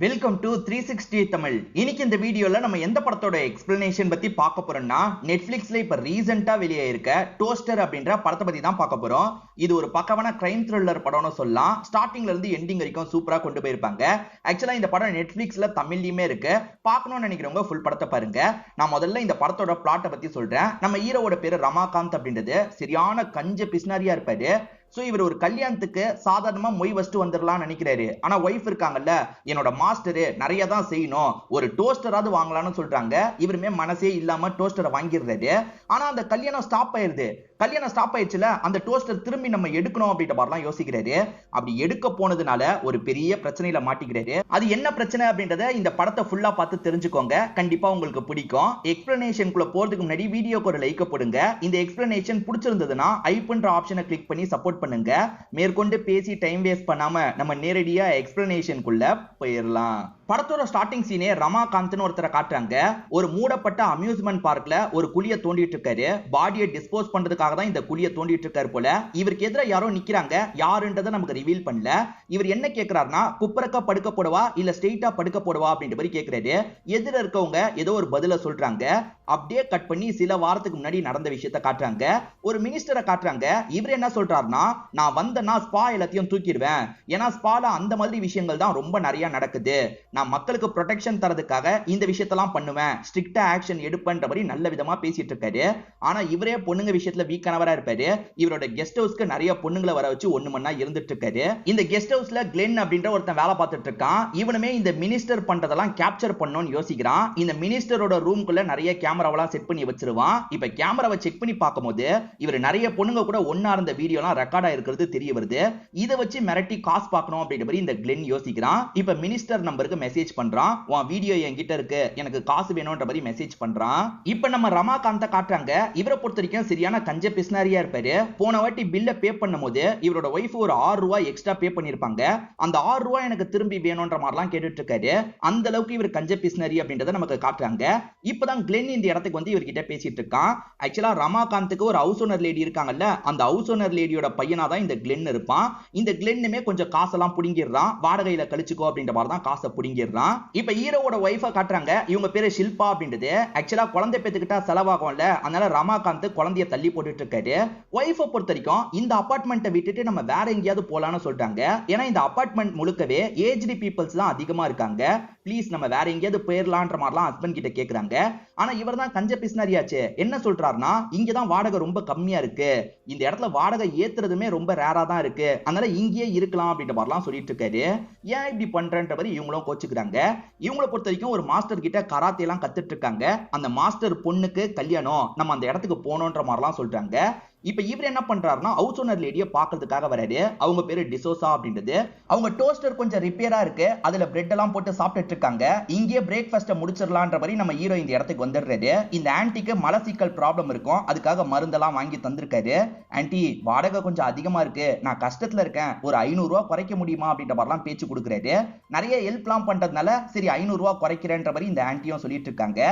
Welcome to 360 Tamil. இன்னைக்கு இந்த வீடியோல நம்ம எந்த படத்தோட எக்ஸ்பிளனேஷன் பத்தி பார்க்க போறோம்னா, நெட்ஃபிளிக்ஸ்ல இப்ப ரீசெண்டா வெளியே இருக்க டோஸ்டர் அப்படின்ற படத்தை பத்தி தான் பார்க்க போறோம். இது ஒரு பக்கவான கிரைம் த்ரில்லர் படம்னு சொல்லலாம். ஸ்டார்டிங்ல இருந்து எண்டிங் வரைக்கும் சூப்பரா கொண்டு போயிருப்பாங்க. ஆக்சுவலா இந்த படம் நெட்ஃபிளிக்ஸ்ல தமிழ்லயுமே இருக்கு. பார்க்கணும்னு நினைக்கிறவங்க ஃபுல் படத்தை பாருங்க. நான் முதல்ல இந்த படத்தோட பிளாட்டை பத்தி சொல்றேன். நம்ம ஹீரோவோட பேரு ரமாகாந்த் அப்படின்றது சரியான கஞ்ச பிஸ்னாரியா இருப்பாரு. சோ இவர் ஒரு கல்யாணத்துக்கு சாதாரணமா மொய் வச்சுட்டு வந்துடலாம்னு நினைக்கிறாரு. ஆனா ஒய்ஃப் இருக்காங்கல்ல, என்னோட மாஸ்டரு நிறைய தான் செய்யணும், ஒரு டோஸ்டராவது வாங்கலாம்னு சொல்றாங்க. இவருமே மனசே இல்லாம டோஸ்டரை வாங்கிடுறாரு. ஆனா அந்த கல்யாணம் ஸ்டாப் ஆயிருது. கல்யாணம் ஸ்டாப் ஆயிடுச்சுல, அந்த டோஸ்டர் திரும்பி நம்ம எடுக்கணும் அப்படின்ற மாதிரிலாம் யோசிக்கிறாரு. அப்படி எடுக்க போனதுனால ஒரு பெரிய பிரச்சனையில மாட்டிக்கிறாரு. அது என்ன பிரச்சனை அப்படின்றத இந்த படத்தை ஃபுல்லா பார்த்து தெரிஞ்சுக்கோங்க. கண்டிப்பா உங்களுக்கு பிடிக்கும். எக்ஸ்பிளனேஷனுக்குள்ள போறதுக்கு முன்னாடி வீடியோக்கு ஒரு லைக் போடுங்க. இந்த எக்ஸ்பிளனேஷன் பிடிச்சிருந்ததுன்னா ஐப்ன்ற ஆப்ஷனை கிளிக் பண்ணி சப்போர்ட் பண்ணுங்க. மேற்கொண்டு பேசி டைம் வேஸ்ட் பண்ணாம நம்ம நேரடியா எக்ஸ்பிளனேஷனுக்குள்ள போயிடலாம். படத்தோட ஸ்டார்டிங் சீனே ரமாகாந்த்னு ஒருத்தரை காட்டுறாங்க. ஒரு மூடப்பட்ட அம்யூஸ்மெண்ட் பார்க்ல ஒரு குழியை தோண்டிட்டு இருக்காரு. பாடியை டிஸ்போஸ் பண்றதுக்காக தான் இந்த குழியை தோண்டிட்டு இருக்காரு போல. இவருக்கு எதிராக யாரோ நிக்கிறாங்க. யாருன்றதை நமக்கு ரிவீல் பண்ணல. இவர் என்ன கேட்கிறாருன்னா, குப்பரக்கா படுக்க போடவா இல்ல ஸ்ட்ரெயிட்டா படுக்க போடவா அப்படின்ற மாதிரி கேட்கிறாரு. எதிர இருக்கவங்க ஏதோ ஒரு பதில சொல்றாங்க. அப்படியே கட் பண்ணி சில வாரத்துக்கு முன்னாடி நடந்த விஷயத்தை காட்டுறாங்க. ஒரு மினிஸ்டரை காட்டுறாங்க. இவர் என்ன சொல்றாருன்னா, நான் வந்தேன்னா ஸ்பா எல்லாத்தையும் தூக்கிடுவேன். ஏன்னா ஸ்பால அந்த மாதிரி விஷயங்கள் தான் ரொம்ப நிறைய நடக்குது. நான் மக்களுக்கு ப்ரொடெக்ஷன் தரதுக்காக இந்த விஷயத்தெல்லாம் பண்ணுவேன், ஸ்ட்ரிக்டா ஆக்ஷன் எடுப்பேன்ற மாதிரி நல்ல விதமா பேசிட்டு இருக்காரு. ஆனா இவரே பொண்ணுங்க விஷயத்துல வீக்கானவரா இருப்பாரு. இவரோட கெஸ்ட் ஹவுஸ்க்கு நிறைய பொண்ணுங்களை வர வச்சு ஒண்ணு மண்ணா இருந்துட்டு இருக்காரு. இந்த கெஸ்ட் ஹவுஸ்ல கிளென் அப்படின்ற ஒருத்தன் வேலை பார்த்துட்டு இருக்கான். இவனுமே இந்த மினிஸ்டர் பண்றதெல்லாம் கேப்சர் பண்ணணும்னு யோசிக்கிறான். இந்த மினிஸ்டரோட ரூம்குள்ள நிறைய கேமராவெல்லாம் செட் பண்ணி வச்சிருவான். இப்ப கேமராவை செக் பண்ணி பார்க்கும்போது இவர் நிறைய பொண்ணுங்க கூட ஒன்னா இருந்த வீடியோலாம் ரெக்கார்ட் ஆயிருக்கிறது தெரிய வருது. இதை வச்சு மிரட்டி காசு பார்க்கணும் அப்படின்ற மாதிரி இந்த கிளென் யோசிக்கிறான். இப்ப மினிஸ்டர் நம்பருக்கு மெசேஜ் பண்றான். உன் வீடியோ என்கிட்ட இருக்கு, எனக்கு காசு வேணும்ன்ற மாதிரி மெசேஜ் பண்றான். இப்ப நம்ம ரமாகாந்த காட்டுறாங்க. இவரை பொறுத்த வரைக்கும் சரியான கஞ்ச பிஸ்னாரியா இருப்பாரு. போன வாட்டி பில்ல பே பண்ணும்போது இவரோட ஒய்ஃப் ஒரு 6 ரூபாய் எக்ஸ்ட்ரா பே பண்ணிருப்பாங்க. அந்த 6 ரூபாய் எனக்கு திரும்பி வேணும்ன்ற மாதிரிலாம் கேட்டுட்டு இருக்காரு. அந்த அளவுக்கு இவர் கஞ்ச பிஸ்னாரி அப்படின்றத நமக்கு காட்டுறாங்க. இப்பதான் கிளென் இந்த இடத்துக்கு வந்து இவர்கிட்ட பேசிட்டு இருக்கான். ஆக்சுவலா ரமாகாந்துக்கு ஒரு ஹவுஸ் ஓனர் லேடி இருக்காங்கல்ல, அந்த ஹவுஸ் ஓனர் லேடியோட பையனா தான் இந்த கிளென் இருப்பான். இந்த கிளென்னுமே கொஞ்சம் காசெல்லாம் புடிங்கிடுறான். வாடகையில கழிச்சுக்கோ அப்படின்ற மாதிரி தான் காசை புடிங்கிடுறான். இப்ப ஹீரோவோட ஒய்ஃபை காட்டுறாங்க. இவங்க பேரு ஷில்பா அப்படின்றது. ஆக்சுவலா குழந்தை பெத்துக்கிட்டா செலவாகும்ல, அதனால ரமாகாந்த் குழந்தைய தள்ளி போட்டுட்டு இருக்காரு. ஒய்ஃபை பொறுத்த வரைக்கும் இந்த அபார்ட்மெண்ட்டை விட்டுட்டு நம்ம வேற எங்கேயாவது போலான்னு சொல்றாங்க. ஏன்னா இந்த அபார்ட்மெண்ட் முழுக்கவே ஏஜ்டு பீப்புள்ஸ் தான் அதிகமா இருக்காங்க. ப்ளீஸ் நம்ம வேற எங்கேயாவது போயிடலான்ற மாதிரிலாம் ஹஸ்பண்ட் கிட்ட கேக்குறாங்க. ஆனா இவர் தான் கஞ்ச பிஸ்னாரியாச்சு. என்ன சொல்றாருன்னா, இங்கதான் வாடகை ரொம்ப கம்மியா இருக்கு, இந்த இடத்துல வாடகை ஏத்துறதுமே ரொம்ப ரேரா தான் இருக்கு, அதனால இங்கேயே இருக்கலாம் அப்படின்ற மாதிரிலாம் சொல்லிட்டு இருக்காரு. ஏன் இப்படி பண்றன்ற மாதிரி இவங்களும் கோச்சுக்கிறாங்க. இவங்களை பொறுத்த வரைக்கும் ஒரு மாஸ்டர் கிட்ட கராத்தே எல்லாம் கத்துட்டு இருக்காங்க. அந்த மாஸ்டர் பொண்ணுக்கு கல்யாணம், நம்ம அந்த இடத்துக்கு போனோன்ற மாதிரிலாம் சொல்றாங்க. இப்ப இவர் என்ன பண்றாருன்னா, ஹவுஸ் ஓனர் லேடியை பாக்குறதுக்காக வராரு. அவங்க பேரு டிசோசா அப்படின்றது. அவங்க டோஸ்டர் கொஞ்சம் ரிப்பேரா இருக்கு, அதுல பிரெட் எல்லாம் போட்டு சாப்பிட்டுட்டு இருக்காங்க. இங்கே பிரேக்ஃபாஸ்ட்டை முடிச்சிடலான்ற மாதிரி நம்ம ஹீரோ இந்த இடத்துக்கு வந்துடுறாரு. இந்த ஆன்டிக்கு மலசிக்கல் ப்ராப்ளம் இருக்கும், அதுக்காக மருந்தெல்லாம் வாங்கி தந்திருக்காரு. ஆன்டி, வாடகை கொஞ்சம் அதிகமா இருக்கு, நான் கஷ்டத்துல இருக்கேன், ஒரு 500 ரூபாய் குறைக்க முடியுமா அப்படின்ற மாதிரிலாம் பேச்சு கொடுக்குறாரு. நிறைய ஹெல்ப்லாம் பண்றதுனால சரி 500 ரூபாய் குறைக்கிறேன்ற மாதிரி இந்த ஆன்டியும் சொல்லிட்டு இருக்காங்க.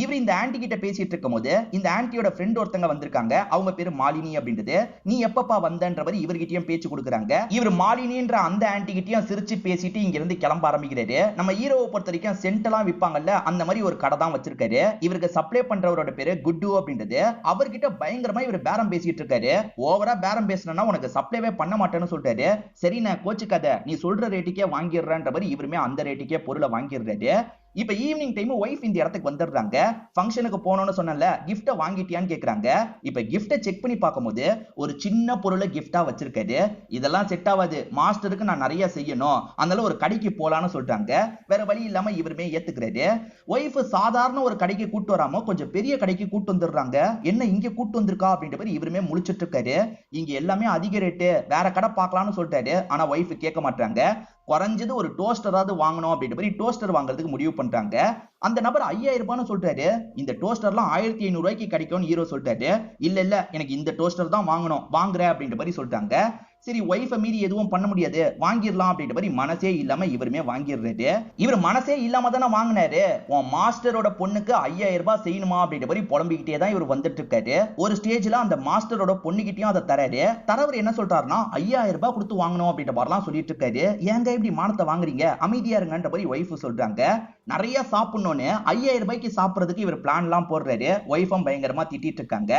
இவர் இந்த ஆன்டி கிட்ட பேசிட்டு இருக்கும் போது இந்த ஆன்டியோட ஃப்ரெண்ட் ஒருத்தங்க வந்திருக்காங்க. அவங்க பேரு மாலினி அப்படின்றது. நீ எப்பப்பா வந்தன்ற மாதிரி இவர்கிட்டயும் பேச்சு கொடுக்குறாங்க. இவர் மாலினின்ற அந்த ஆன்டி கிட்டயும் சிரிச்சு பேசிட்டு இங்க இருந்து கிளம்ப ஆரம்பிக்கிறாரு. நம்ம ஹீரோவை பொறுத்த வரைக்கும் சென்ட் எல்லாம் விற்பாங்கல்ல, அந்த மாதிரி ஒரு கடை தான் வச்சிருக்காரு. இவருக்கு சப்ளை பண்றவரோட பேரு குட்டு அப்படின்றது. அவர்கிட்ட பயங்கரமா இவர் பேரம் பேசிட்டு இருக்காரு. ஓவரா பேரம் பேசினா உனக்கு சப்ளைவே பண்ண மாட்டேன்னு சொல்றாரு. சரி நான் கோச்சுக்காத, நீ சொல்ற ரேட்டுக்கே வாங்கிடுறன்ற மாதிரி இவருமே அந்த ரேட்டுக்கே பொருளை வாங்கிடுறாரு. இப்ப ஈவினிங் டைம் ஒய்ஃப் இந்த இடத்துக்கு வந்துடுறாங்க. ஃபங்க்ஷனுக்கு போனோம்னு சொன்னல, கிஃப்ட வாங்கிட்டியான்னு கேக்குறாங்க. இப்ப கிஃப்ட செக் பண்ணி பார்க்கும்போது ஒரு சின்ன பொருளை கிஃப்டா வச்சிருக்காரு. இதெல்லாம் செட் ஆகாது, மாஸ்டருக்கு நான் நிறைய செய்யணும், அதனால ஒரு கடைக்கு போலான்னு சொல்றாங்க. வேற வழி இல்லாம இவருமே ஏத்துக்கிறாரு. ஒய்ஃப் சாதாரண ஒரு கடைக்கு கூட்டு வராம கொஞ்சம் பெரிய கடைக்கு கூட்டு வந்துடுறாங்க. என்ன இங்க கூட்டு வந்திருக்கா அப்படின்ற மாதிரி இவருமே முழிச்சிட்டு இருக்காரு. இங்க எல்லாமே அதிக ரேட்டு, வேற கடை பார்க்கலாம்னு சொல்றாரு. ஆனா ஒய்ஃப் கேட்க மாட்டாங்க. குறைஞ்சது ஒரு டோஸ்டராவது வாங்கணும் அப்படின்ற மாதிரி டோஸ்டர் வாங்குறதுக்கு முடிவு பண்றாங்க. அந்த நபர் 5000 ரூபான்னு சொல்றாரு. இந்த டோஸ்டர்லாம் 1500 ரூபாய்க்கு கிடைக்கும்னு ஹீரோ சொல்றாரு. இல்ல இல்ல, எனக்கு இந்த டோஸ்டர் தான் வாங்கணும், வாங்குற அப்படின்ற மாதிரி சொல்றாங்க. சரி ஒய்ஃபை மீறி எதுவும் பண்ண முடியாது வாங்கிடலாம் அப்படின்ற மாதிரி மனசே இல்லாம இவருமே வாங்கிடுறாரு. இவர் மனசே இல்லாம தானே வாங்கினாரு, உன் மாஸ்டரோட பொண்ணுக்கு 5000 ரூபாய் செய்யணுமா அப்படின்ற மாதிரி புலம்பிக்கிட்டே தான் இவர் வந்துட்டு இருக்காரு. ஒரு ஸ்டேஜ்ல அந்த மாஸ்டரோட பொண்ணுகிட்டயும் அதை தராரு. தரவர் என்ன சொல்றாருன்னா 5000 ரூபாய் கொடுத்து வாங்கணும் அப்படின்ற மாதிரிலாம் சொல்லிட்டு இருக்காரு. ஏங்க இப்படி மானத்தை வாங்குறீங்க, அமைதியா இருங்கன்ற மாதிரி ஒய்ஃப் சொல்றாங்க. நிறைய சாப்பிடணும்னு 5000 ரூபாய்க்கு சாப்பிடுறதுக்கு இவர் பிளான் எல்லாம் போடுறாரு. ஒய்ஃபும் பயங்கரமா திட்டிட்டு இருக்காங்க.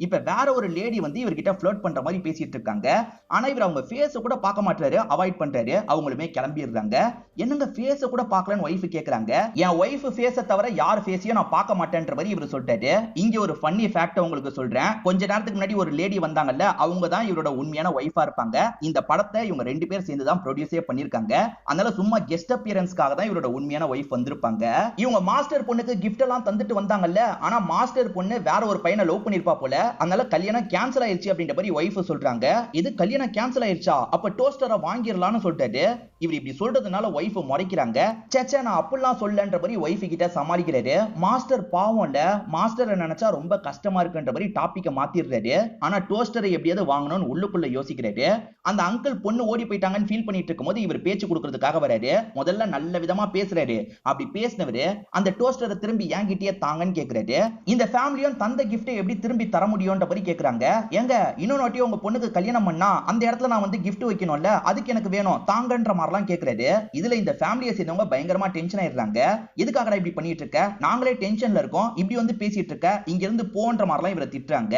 இப்ப வேற ஒரு லேடி வந்து இவர்கிட்ட ஃப்ளர்ட் பண்ற மாதிரி பேசிட்டு இருக்காங்க. ஆனா இவர் அவங்க ஃபேஸ கூட பார்க்க மாட்டாரு, அவாய்ட் பண்றாரு. அவங்களுமே கிளம்பிடுறாங்க. என்னங்க ஃபேஸ கூட பார்க்கலன்னு ஒய்ஃப் கேக்குறாங்க. என் ஒய்ஃப் ஃபேஸ தவிர யார் ஃபேஸையும் நான் பார்க்க மாட்டேன்ற மாதிரி இவர் சொல்லிட்டாரு. இங்க ஒரு ஃபன்னி ஃபேக்ட் உங்களுக்கு சொல்றேன். கொஞ்ச நேரத்துக்கு முன்னாடி ஒரு லேடி வந்தாங்கல்ல, அவங்க தான் இவரோட உண்மையான ஒய்ஃபா இருப்பாங்க. இந்த படத்தை இவங்க 2 பேர் சேர்ந்து தான் ப்ரொடியூஸே பண்ணிருக்காங்க. அதனால சும்மா கெஸ்ட் அப்பியரன்ஸ்க்காக தான் இவரோட உண்மையான ஒய்ஃப் வந்திருப்பாங்க. இவங்க மாஸ்டர் பொண்ணுக்கு கிஃப்ட் எல்லாம் தந்துட்டு வந்தாங்கல்ல, ஆனா மாஸ்டர் பொண்ணு வேற ஒரு பையனை லவ் பண்ணிருப்பா போல. அதனால கல்யாணம் கேன்சல் ஆயிருச்சு அப்படின்ற மாதிரி ஒய்ஃப் சொல்றாங்க. இது கல்யாணம் கேன்சல் ஆயிருச்சா, அப்ப டோஸ்டரை வாங்கிரலாம்னு சொல்லிட்டாரு. இவர் இப்படி சொல்றதுனால ஒய்ஃப் முறைக்கிறாங்க. சேச்சே நான் அப்படிலாம் சொல்லன்ற மாதிரி ஒய்ஃப் கிட்ட சமாளிக்கிறாரு. மாஸ்டர் பாவம்ல, மாஸ்டரை நினைச்சா ரொம்ப கஷ்டமா இருக்குன்ற மாதிரி டாபிக்க மாத்திடுறாரு. ஆனா டோஸ்டரை எப்படியாவது வாங்கணும்னு உள்ளுக்குள்ள யோசிக்கிறாரு. அந்த அங்கிள் பொண்ணு ஓடி போயிட்டாங்கன்னு ஃபீல் பண்ணிட்டு இருக்கும்போது இவர் பேச்சு கொடுக்கறதுக்காக வராரு. முதல்ல நல்ல விதமா பேசுறாரு. அப்படி பேசினவரு அந்த டோஸ்டரை திரும்பி என்கிட்டயே தாங்கன்னு கேக்குறாரு. இந்த ஃபேமிலியும் தந்த கிஃப்ட் எப்படி திரும்பி தர முடியும்ன்ற மாதிரி கேக்குறாங்க. ஏங்க இன்னொரு வாட்டி உங்க பொண்ணுக்கு கல்யாணம் பண்ணா அந்த இடத்துல நான் வந்து கிஃப்ட் வைக்கணும்ல, அதுக்கு எனக்கு வேணும் தாங்கன்ற மாதிரிலாம் கேக்குறாரு. இதுல இந்த ஃபேமிலியை சேர்ந்தவங்க பயங்கரமா டென்ஷன் ஆயிடுறாங்க. எதுக்காக இப்படி பண்ணிட்டு இருக்க, நாங்களே டென்ஷன்ல இருக்கோம், இப்படி வந்து பேசிட்டு இருக்க, இங்க இருந்து போன்ற மாதிரிலாம் இவரை திட்டுறாங்க.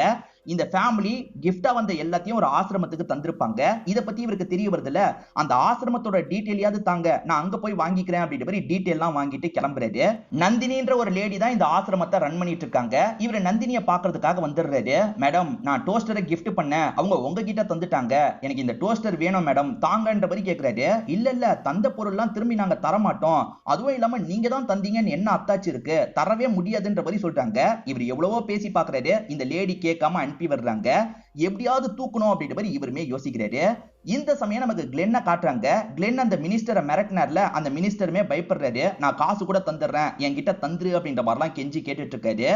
இந்த ஃபேமிலி கிஃப்டா வந்த எல்லாத்தையும் ஒரு ஆசிரமத்துக்கு தந்திருப்பாங்க. இத பத்தி இவருக்கு தெரிய வருதுல, அந்த ஆசிரமத்தோட டீடைலையாவது தாங்க, நான் அங்க போய் வாங்கிக்கிறேன் அப்படின்ற மாதிரி டீடைல்லாம் வாங்கிட்டு கிளம்புறாரு. நந்தினின்ற ஒரு லேடி தான் இந்த ஆசிரமத்தை ரன் பண்ணிட்டு இருக்காங்க. இவர் நந்தினியை பாக்குறதுக்காக வந்துடுறாரு. மேடம் நான் டோஸ்டரை கிஃப்ட் பண்ணேன், அவங்க உங்ககிட்ட தந்துட்டாங்க, எனக்கு இந்த டோஸ்டர் வேணும் மேடம் தாங்கன்ற மாதிரி கேக்குறாரு. இல்ல இல்ல தந்த பொருள்லாம் திரும்பி நாங்க தர மாட்டோம், அதுவும் இல்லாம நீங்க தான் தந்தீங்கன்னு என்ன அத்தாச்சு இருக்கு, தரவே முடியாதுன்ற மாதிரி சொல்றாங்க. இவர் எவ்வளவோ பேசி பாக்குறாரு. இந்த லேடி கேட்காம அனுப்பி வர்றாங்க. எப்படியாவது தூக்கணும் அப்படின்ற மாதிரி இவருமே யோசிக்கிறாரு. இந்த சமயம் நமக்கு கிளென்னை காட்டுறாங்க. கிளென் அந்த மினிஸ்டரை மிரட்டினார்ல, அந்த மினிஸ்டருமே பயப்படுறாரு. நான் காசு கூட தந்துடுறேன், என்கிட்ட தந்துரு அப்படின்ற மாதிரிலாம் கெஞ்சி கேட்டுட்டு இருக்காரு.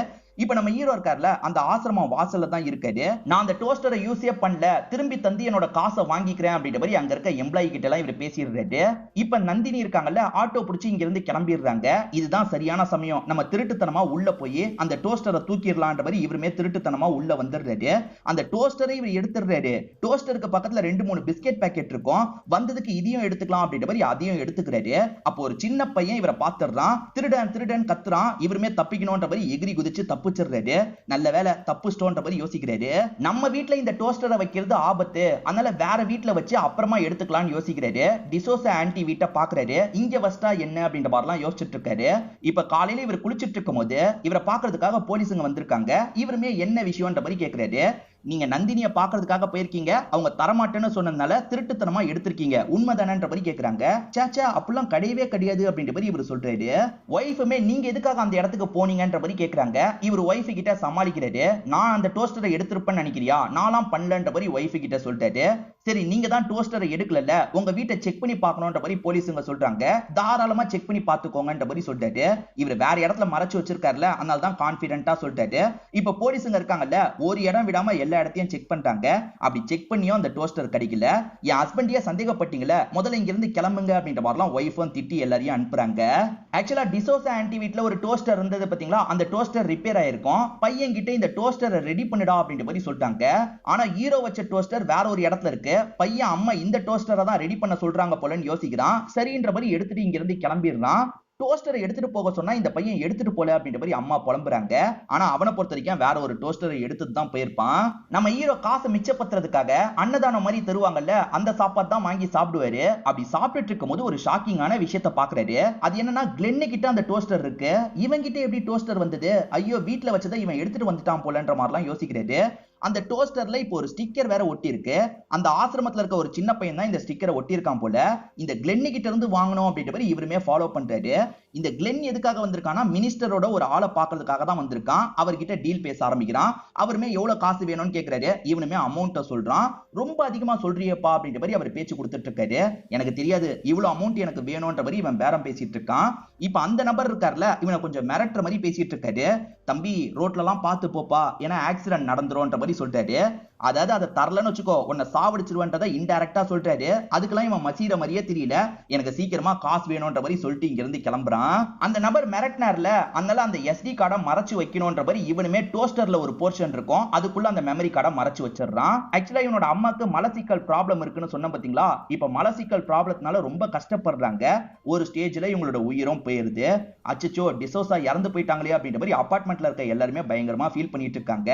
இப்ப நம்ம ஹீரோ இருக்கார்ல, அந்த ஆசிரமம் வாசல்ல தான் இருக்காரு. நான் அந்த டோஸ்டரை யூஸே பண்ணல, திரும்பி தந்து என்னோட காசை வாங்கிக்கிறேன் அப்படின்ற மாதிரி அங்க இருக்க எம்ப்ளாயி கிட்ட எல்லாம் இவர் பேசிடுறாரு. இப்ப நந்தினி இருக்காங்கல்ல, ஆட்டோ பிடிச்சி இங்க இருந்து கிளம்பிடுறாங்க. இதுதான் சரியான சமயம், நம்ம திருட்டுத்தனமா உள்ள போய் அந்த டோஸ்டரை தூக்கிடலான்ற மாதிரி இவருமே திருட்டுத்தனமா உள்ள வந்துடுறாரு. அந்த டோஸ்டரை இவர் எடுத்துடுறாரு. டோஸ்டருக்கு பக்கத்துல 2-3 பிஸ்கெட் பாக்கெட் இருக்கும். வந்ததுக்கு இதையும் எடுத்துக்கலாம் அப்படின்ற மாதிரி அதையும் எடுத்துக்கிறாரு. அப்போ ஒரு சின்ன பையன் இவரை பார்த்துடுறான். திருடன் திருடன் கத்துறான். இவருமே தப்பிக்கணும்ன்ற மாதிரி எகிரி குதிச்சு தப்பிச்சிடுறாரு. நல்ல வேலை தப்புச்சிட்டோன்ற மாதிரி யோசிக்கிறாரு. நம்ம வீட்ல இந்த டோஸ்டரை வைக்கிறது ஆபத்து, அதனால வேற வீட்ல வச்சு அப்புறமா எடுத்துக்கலாம்னு யோசிக்கிறாரு. டிசோசா ஆன்டி வீட்டை பாக்குறாரு. இங்க வஸ்டா என்ன அப்படின்ற மாதிரிலாம் யோசிச்சுட்டு இருக்காரு. இப்ப காலையில இவர் குளிச்சிட்டு இருக்கும் போது இவரை பாக்குறதுக்காக போலீஸுங்க வந்திருக்காங்க. இவருமே என்ன விஷயம்ன்ற மாதிரி கேக்குறாரு. நீங்க நந்தினியை பாக்குறதுக்காக போயிருக்கீங்க, அவங்க தரமாட்டேன்னு சொன்னதுனால திருட்டுத்தனமா எடுத்திருக்கீங்க, உண்மைதானன்ற மாதிரி கேக்குறாங்க. சேச்சா அப்படிலாம் கிடையவே கிடையாது அப்படின்ற மாதிரி இவர் சொல்றாரு. ஒய்ஃபுமே நீங்க எதுக்காக அந்த இடத்துக்கு போனீங்கன்ற மாதிரி கேக்குறாங்க. இவர் ஒய்ஃப் கிட்ட சமாளிக்கிறாரு. நான் அந்த டோஸ்டரை எடுத்திருப்பேன்னு நினைக்கிறியா, நான்லாம் பண்ணலன்ற மாதிரி ஒய்ஃப் கிட்ட சொல்லிட்டாரு. சரி நீங்க தான் டோஸ்டரை எடுக்கல, உங்க வீட்டை செக் பண்ணி பார்க்கணும்ன்ற மாதிரி போலீஸுங்க சொல்றாங்க. தாராளமா செக் பண்ணி பார்த்துக்கோங்கன்ற மாதிரி சொல்லிட்டாரு. இவர் வேற இடத்துல மறைச்சு வச்சிருக்காருல, அதனால தான் கான்பிடென்ட்டா சொல்லிட்டாரு. இப்ப போலீஸுங்க இருக்காங்கல்ல, ஒரு இடம் விடாம எல்லா இடத்தையும் செக் பண்றாங்க. அப்படி செக் பண்ணியும் அந்த டோஸ்டர் கிடைக்கல. என் ஹஸ்பண்டியே சந்தேகப்பட்டீங்களே, முதல்ல இங்க இருந்து கிளம்புங்க அப்படின்ற மாதிரிலாம் ஒய்ஃபும் திட்டி எல்லாரையும் அனுப்புறாங்க. ஆக்சுவலா டிசோசா ஆன்டி வீட்ல ஒரு டோஸ்டர் இருந்தது பாத்தீங்களா, அந்த டோஸ்டர் ரிப்பேர் ஆயிருக்கும். பையன் கிட்ட இந்த டோஸ்டரை ரெடி பண்ணிடா அப்படின்ற மாதிரி சொல்லிட்டாங்க. ஆனா ஹீரோ வச்ச டோஸ்டர் வேற ஒரு இடத்துல இருக்கு. பையன் அம்மா இந்த டோஸ்டரை தான் ரெடி பண்ண சொல்றாங்க போலன்னு யோசிக்கிறான். சரின்ற மாதிரி எடுத்துட்டு இங்க இருந்து கிளம்பிடுறான். டோஸ்டரை எடுத்துட்டு போக சொன்னா இந்த பையன் எடுத்துட்டு போல அப்படின்ற மாதிரி அம்மா புலம்புறாங்க. ஆனா அவனை பொறுத்த வரைக்கும் வேற ஒரு டோஸ்டரை எடுத்துட்டு தான் போயிருப்பான். நம்ம ஹீரோ காசை மிச்சப்படுத்துறதுக்காக அன்னதானம் மாதிரி தருவாங்கல்ல, அந்த சாப்பாடு தான் வாங்கி சாப்பிடுவாரு. அப்படி சாப்பிட்டுட்டு இருக்கும் போது ஒரு ஷாக்கிங்கான விஷயத்த பாக்குறாரு. அது என்னன்னா, கிளென்னு கிட்ட அந்த டோஸ்டர் இருக்கு. இவன் கிட்ட எப்படி டோஸ்டர் வந்தது, ஐயோ வீட்டுல வச்சதை இவன் எடுத்துட்டு வந்துட்டான் போலன்ற மாதிரிலாம் யோசிக்கிறாரு. அந்த டோஸ்டர்ல இப்போ ஒரு ஸ்டிக்கர் வேற ஒட்டி இருக்கு. அந்த ஆசிரமத்துல இருக்க ஒரு சின்ன பையன் தான் இந்த ஸ்டிக்கரை ஒட்டி இருக்கான் போல. இந்த கிளென்னு கிட்ட இருந்து வாங்கணும் அப்படின்ற மாதிரி இவருமே ஃபாலோ பண்றாரு. இந்த கிளென் எதுக்காக வந்திருக்கானா, மினிஸ்டரோட ஒரு ஆளை பாக்குறதுக்காக தான் வந்திருக்கான். அவர்கிட்ட டீல் பேச ஆரம்பிக்கிறான். அவருமே எவ்வளவு காசு வேணும்னு கேக்குறாரு. இவனுமே அமௌண்ட்டை சொல்றான். ரொம்ப அதிகமா சொல்றியப்பா அப்படின்ற மாதிரி அவர் பேச்சு கொடுத்துட்டு இருக்காரு. எனக்கு தெரியாது, இவ்வளவு அமௌண்ட் எனக்கு வேணும்ன்ற மாதிரி இவன் பேரம் பேசிட்டு இருக்கான். இப்ப அந்த நபர் இருக்கார்ல, இவனை கொஞ்சம் மிரட்டுற மாதிரி பேசிட்டு இருக்காரு. தம்பி ரோட்ல எல்லாம் பார்த்து போப்பா, ஏன்னா ஆக்சிடென்ட் நடந்துரும்ன்ற மாதிரி சொல்றாரு. அதாவது அதை தரலன்னு வச்சுக்கோ உன்னை சாவடிச்சிருவன்றதை இன்டைரக்டா சொல்றாரு. அதுக்கெல்லாம் இவன் மசீர மாதிரியே தெரியல. எனக்கு சீக்கிரமா காசு வேணும்ன்ற மாதிரி சொல்லிட்டு இங்க இருந்து கிளம்புறான். அந்த நபர் மிரட்டினார்ல, அதனால அந்த SD கார்டை மறைச்சு வைக்கணும்ன்ற மாதிரி இவனுமே டோஸ்டர்ல ஒரு போர்ஷன் இருக்கும், அதுக்குள்ள அந்த மெமரி கார்டை மறைச்சு வச்சிடறான். ஆக்சுவலா இவனோட அம்மாக்கு மலசிக்கல் ப்ராப்ளம் இருக்குன்னு சொன்ன பாத்தீங்களா, இப்ப மலசிக்கல் ப்ராப்ளத்தினால ரொம்ப கஷ்டப்படுறாங்க. ஒரு ஸ்டேஜ்ல இவங்களோட உயிரும் போயிருது. அச்சச்சோ டிசோசா இறந்து போயிட்டாங்களே அப்படின்ற மாதிரி அபார்ட்மெண்ட்ல இருக்க எல்லாருமே பயங்கரமா ஃபீல் பண்ணிட்டு இருக்காங்க.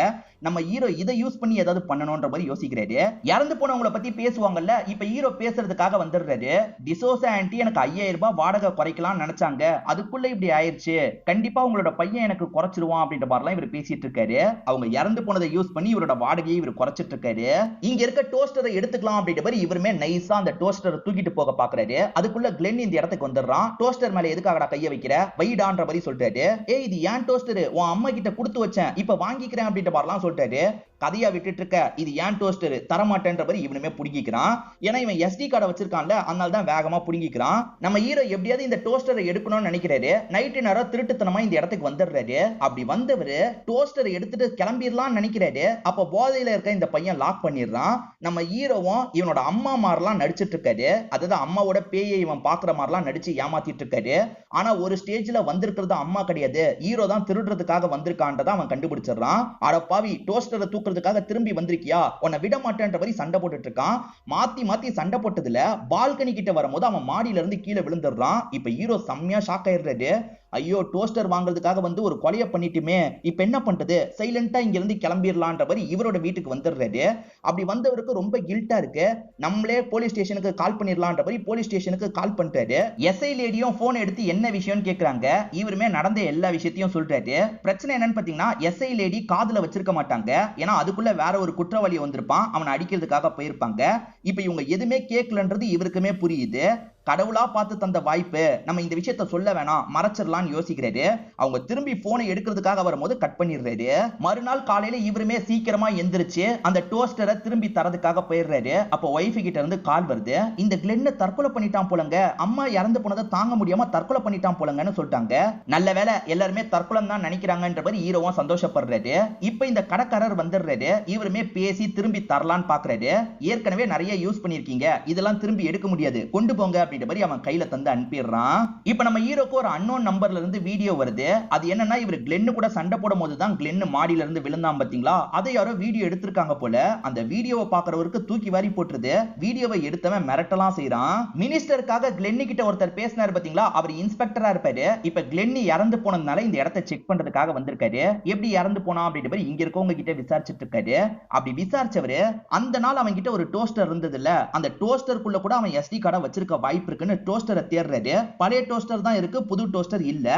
நம்ம ஹீரோ இதை யூஸ் பண்ணி ஏதாவது பண்ணணும்ன்ற மாதிரி யோசிக்கிறாரு. இறந்து போனவங்களை பத்தி பேசுவாங்கல்ல, இப்ப ஹீரோ பேசுறதுக்காக வந்துடுறாரு. டிசோசா ஆன்ட்டி எனக்கு 5000 ரூபாய் வாடகை குறைக்கலாம் நினைச்சாங்க, அதுக்குள்ள இப்படி ஆயிருச்சு, கண்டிப்பா உங்களோட பையன் எனக்கு குறைச்சிருவான் அப்படின்ற மாதிரிலாம் இவர் பேசிட்டு இருக்காரு. அவங்க இறந்து போனதை யூஸ் பண்ணி இவரோட வாடகையை இவர் குறைச்சிட்டு இருக்காரு. இங்க இருக்க டோஸ்டரை எடுத்துக்கலாம் அப்படின்ற மாதிரி இவருமே நைஸா அந்த டோஸ்டரை தூக்கிட்டு போக பாக்குறாரு. அதுக்குள்ள கிளென் இந்த இடத்துக்கு வந்துடுறான். டோஸ்டர் மேல எதுக்காகடா கைய வைக்கிற, வைடான்ற மாதிரி சொல்றாரு. ஏய் இது ஏன் டோஸ்டர், உன் அம்மா கிட்ட கொடுத்து வச்சேன், இப்ப வாங்கிக்கிறேன் அப்படின்ற மாதிரிலாம் சொல்றாரு. கதையா விட்டுட்டு இருக்க, இது ஏன் டோஸ்டர், தரமாட்டேன்ற மாதிரி இவனுமே புடிங்கிக்கிறான். ஏன்னா இவன் SD கார்டை வச்சிருக்கான்ல, அதனால தான் வேகமா புடிங்கிக்கிறான். நம்ம ஹீரோ எப்படியாவது இந்த டோஸ்டரை எடுக்கணும்னு நினைக்கிறாரு. நைட்டு நேரம் திருட்டுத்தனமா இந்த இடத்துக்கு வந்துடுறாரு. அப்படி வந்தவரு டோஸ்டரை எடுத்துட்டு கிளம்பிடலாம் நினைக்கிறாரு. அப்ப போதையில இருக்க இந்த பையன் லாக் பண்ணிடுறான். நம்ம ஹீரோவும் இவனோட அம்மா மாதிரிலாம் நடிச்சிட்டு இருக்காரு. அதாவது அம்மாவோட பேயை இவன் பாக்குற மாதிரிலாம் நடிச்சு ஏமாத்திட்டு இருக்காரு. ஆனா ஒரு ஸ்டேஜ்ல வந்திருக்கிறது அம்மா கிடையாது, ஹீரோ தான் திருடுறதுக்காக வந்திருக்கான்றதை அவன் கண்டுபிடிச்சிடறான். அடப்பாவி, டோஸ்டரை தூக்குறதுக்காக திரும்பி வந்திருக்கியா, உன்னை விட மாட்டேன்ற மாதிரி சண்டை போட்டுட்டு இருக்கான். மாத்தி மாத்தி சண்டை போட்டதுல பால்கனி கிட்ட வரும்போது அவன் மாடியில இருந்து கீழே விழுந்துடுறான். இப்ப ஹீரோ செம்மையா ஷாக் ஆயிடுறாரு. ஐயோ டோஸ்டர் வாங்குறதுக்காக வந்து ஒரு கொலையை பண்ணிட்டுமே, இப்ப என்ன பண்றது, சைலண்டா இங்க இருந்து கிளம்பிடலான்ற மாதிரி இவரோட வீட்டுக்கு வந்துடுறாரு. அப்படி வந்தவருக்கு ரொம்ப கில்ட்டா இருக்கு. நம்மளே போலீஸ் ஸ்டேஷனுக்கு கால் பண்ணிடலான்ற மாதிரி போலீஸ் ஸ்டேஷனுக்கு கால் பண்றாரு. SI லேடியும் போன் எடுத்து என்ன விஷயம்னு கேக்குறாங்க. இவருமே நடந்த எல்லா விஷயத்தையும் சொல்றாரு. பிரச்சனை என்னன்னு பாத்தீங்கன்னா SI லேடி காதுல வச்சிருக்க மாட்டாங்க, ஏன்னா அதுக்குள்ள வேற ஒரு குற்றவாளி வந்திருப்பான், அவனை அடிக்கிறதுக்காக போயிருப்பாங்க. இப்ப இவங்க எதுவுமே கேட்கலன்றது இவருக்குமே புரியுது. கடவுளா பார்த்து தந்த வாய்ப்பு, நம்ம இந்த விஷயத்த சொல்ல வேணாம் மறைச்சிடலாம்னு யோசிக்கிறாரு. அவங்க திரும்பி போனை எடுக்கிறதுக்காக வரும்போது கட் பண்ணிடுறாரு. மறுநாள் காலையில இவருமே சீக்கிரமா எந்திரிச்சு அந்த டோஸ்டரை திரும்பி தரதுக்காக போயிடுறாரு. அப்போ ஒய்ஃப் கிட்ட இருந்து கால் வருது. இந்த கிளென்ன தற்கொலை பண்ணிட்டான் போலங்க, அம்மா இறந்து போனதை தாங்க முடியாம தற்கொலை பண்ணிட்டான் போலங்கன்னு சொல்லிட்டாங்க. நல்ல வேலை எல்லாருமே தற்கொலை தான் நினைக்கிறாங்கன்ற மாதிரி ஹீரோவும் சந்தோஷப்படுறாரு. இப்ப இந்த கடைக்காரர் வந்துடுறாரு. இவருமே பேசி திரும்பி தரலான்னு பாக்குறாரு. ஏற்கனவே நிறைய யூஸ் பண்ணிருக்கீங்க, இதெல்லாம் திரும்பி எடுக்க முடியாது, கொண்டு போங்க அப்படின்ற மாதிரி அவன் கையில தந்து அனுப்பிடுறான். இப்ப நம்ம ஹீரோக்கு ஒரு அன்னோன் நம்பர்ல இருந்து வீடியோ வருது. அது என்னன்னா இவர் கிளென் கூட சண்டை போடும் போது தான் கிளென் மாடியில இருந்து விழுந்தான் பாத்தீங்களா, அதை யாரோ வீடியோ எடுத்திருக்காங்க போல. அந்த வீடியோவை பாக்குறவருக்கு தூக்கி வாரி போட்டுருது. வீடியோவை எடுத்தவன் மிரட்டலாம் செய்யறான். மினிஸ்டருக்காக கிளென் கிட்ட ஒருத்தர் பேசினார் பாத்தீங்களா, அவர் இன்ஸ்பெக்டரா இருப்பாரு. இப்ப கிளென் இறந்து போனதுனால இந்த இடத்தை செக் பண்றதுக்காக வந்திருக்காரு. எப்படி இறந்து போனா அப்படின்ற மாதிரி இங்க இருக்கவங்க கிட்ட விசாரிச்சுட்டு இருக்காரு. அப்படி விசாரிச்சவரு அந்த நாள் அவன் கிட்ட ஒரு டோஸ்டர் இருந்தது இல்ல, அந்த டோஸ்டருக்குள்ள கூட அவன் SD கார்டை வச்சிருக்க வாய்ப்பு இருக்குன்னு டோஸ்டரை தேடுறாரு. பழைய டோஸ்டர் தான் இருக்கு, புது டோஸ்டர் இல்ல.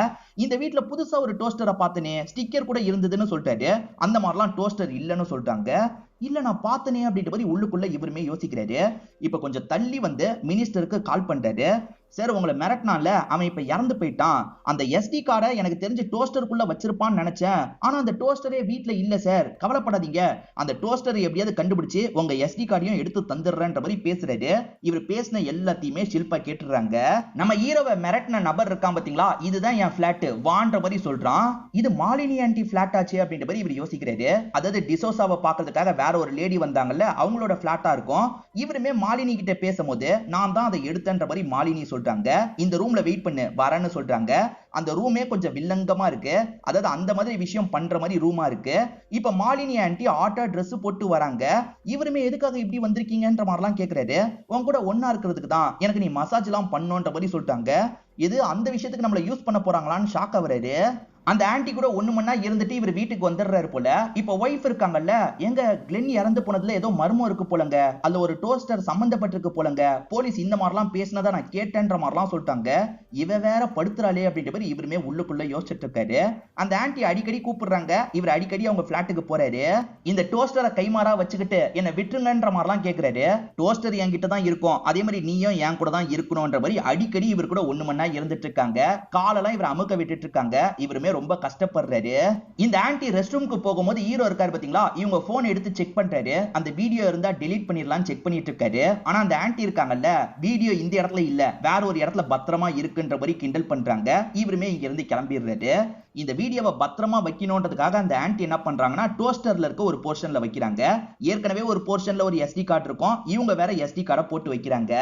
இந்த வீட்ல புதுசா ஒரு டோஸ்டரை பார்த்தனே, ஸ்டிக்கர் கூட இருந்ததுன்னு சொல்லிட்டாரு. அந்த மாதிரிலாம் டோஸ்டர் இல்லன்னு சொல்லிட்டாங்க. இல்ல நான் பார்த்தனே அப்படின்ற மாதிரி உள்ளுக்குள்ள இவருமே யோசிக்கிறாரு. இப்ப கொஞ்சம் தள்ளி வந்து மினிஸ்டருக்கு கால் பண்றாரு. சார் உங்களை மிரட்டினான்ல, அவன் இப்ப இறந்து போயிட்டான். அந்த SD கார்டை எனக்கு தெரிஞ்சு டோஸ்டருக்குள்ள வச்சிருப்பான்னு நினைச்சேன், ஆனா அந்த டோஸ்டரே வீட்ல இல்ல சார், கவலைப்படாதீங்க, அந்த டோஸ்டரை எப்படியாவது கண்டுபிடிச்சு உங்க SD கார்டையும் எடுத்து தந்துடுறேன்ற மாதிரி பேசுறாரு. இவர் பேசின எல்லாத்தையுமே ஷில்பா கேட்டுறாங்க. நம்ம ஹீரோவை மிரட்டின நபர் இருக்கான் பாத்தீங்களா, இதுதான் என் பிளாட் வான்ற மாதிரி சொல்றான். இது மாலினி ஆன்டி பிளாட் ஆச்சு அப்படின்ற மாதிரி இவர் யோசிக்கிறாரு. அதாவது டிசோசாவை பாக்குறதுக்காக வேற ஒரு லேடி வந்தாங்கல்ல, அவங்களோட பிளாட்டா இருக்கும். இவருமே மாலினி கிட்ட பேசும்போது நான் தான் அதை எடுத்தேன்ற மாதிரி மாலினி சொல்றாங்க. இந்த ரூம்ல வெயிட் பண்ணு வரேன்னு சொல்றாங்க. அந்த ரூமே கொஞ்சம் வில்லங்கமா இருக்கு, அதாவது அந்த மாதிரி விஷயம் பண்ற மாதிரி ரூமா இருக்கு. இப்ப மாலினி ஆன்ட்டி ஆட்டோ Dress போட்டு வராங்க. இவருமே எதுக்காக இப்படி வந்திருக்கீங்கன்ற மாதிரிலாம் கேக்குறாரு. உன் கூட ஒன்னா இருக்கிறதுக்கு தான், எனக்கு நீ மசாஜ் எல்லாம் பண்ணோன்ற மாதிரி சொல்லிட்டாங்க. இது அந்த விஷயத்துக்கு நம்மள யூஸ் பண்ண போறாங்களான்னு ஷாக் ஆகுறாரு. அந்த ஆன்ட்டி கூட ஒண்ணு மணி நேரம் இருந்துட்டு இவர் வீட்டுக்கு வந்துடுறாரு போல. இப்ப ஒய்ஃப் இருக்காங்கல்ல, எங்க கிளென் இறந்து போனதுல ஏதோ மர்மம் இருக்கு போலங்க, அதுல ஒரு டோஸ்டர் சம்பந்தப்பட்டிருக்கு போலங்க, போலீஸ் இந்த மாதிரிலாம் பேசினதா நான் கேட்டேன்ற மாதிரிலாம் சொல்லிட்டாங்க. இவ வேற படுத்துறாளே அப்படின்ற மாதிரி இவருமே உள்ளுக்குள்ள யோசிச்சுட்டு இருக்காரு. அந்த ஆன்ட்டி அடிக்கடி கூப்பிடுறாங்க. இவர் அடிக்கடி அவங்க பிளாட்டுக்கு போறாரு. இந்த டோஸ்டரை கைமாறா வச்சுக்கிட்டு என்ன விட்டுருங்கன்ற மாதிரிலாம் கேக்குறாரு. டோஸ்டர் என்கிட்ட தான் இருக்கும், அதே மாதிரி நீயும் என் கூட தான் இருக்கணும்ன்ற மாதிரி அடிக்கடி இவர் கூட ஒண்ணு மணி நேரம் இருந்துட்டு இருக்காங்க. காலெல்லாம் இவர் அமுக்க விட்டுட்டு இருக்காங்க. இவருமே ரொம்ப கஷ்டப்படுறாரு. இந்த ஆன்ட்டி ரெஸ்ட் ரூமுக்கு போகும்போது ஹீரோ இருக்காரு பாத்தீங்களா, இவங்க போன் எடுத்து செக் பண்றாரு. அந்த வீடியோ இருந்தா டெலீட் பண்ணிடலாம் செக் பண்ணிட்டு இருக்காரு. ஆனா அந்த ஆன்ட்டி இருக்காங்கல்ல, வீடியோ இந்த இடத்துல இல்ல, வேற ஒரு இடத்துல பத்திரமா இருக்குன்ற மாதிரி கிண்டல் பண்றாங்க. இவருமே இங்க இருந்து கிளம்பிடுறாரு. இந்த வீடியோவை பத்திரமா வைக்கணும்ன்றதுக்காக அந்த ஆன்ட்டி என்ன பண்றாங்கன்னா, டோஸ்டர்ல இருக்க ஒரு போர்ஷன்ல வைக்கிறாங்க. ஏற்கனவே ஒரு போர்ஷன்ல ஒரு SD கார்டு இருக்கும், இவங்க வேற SD கார்டை போட்டு வைக்கிறாங்க.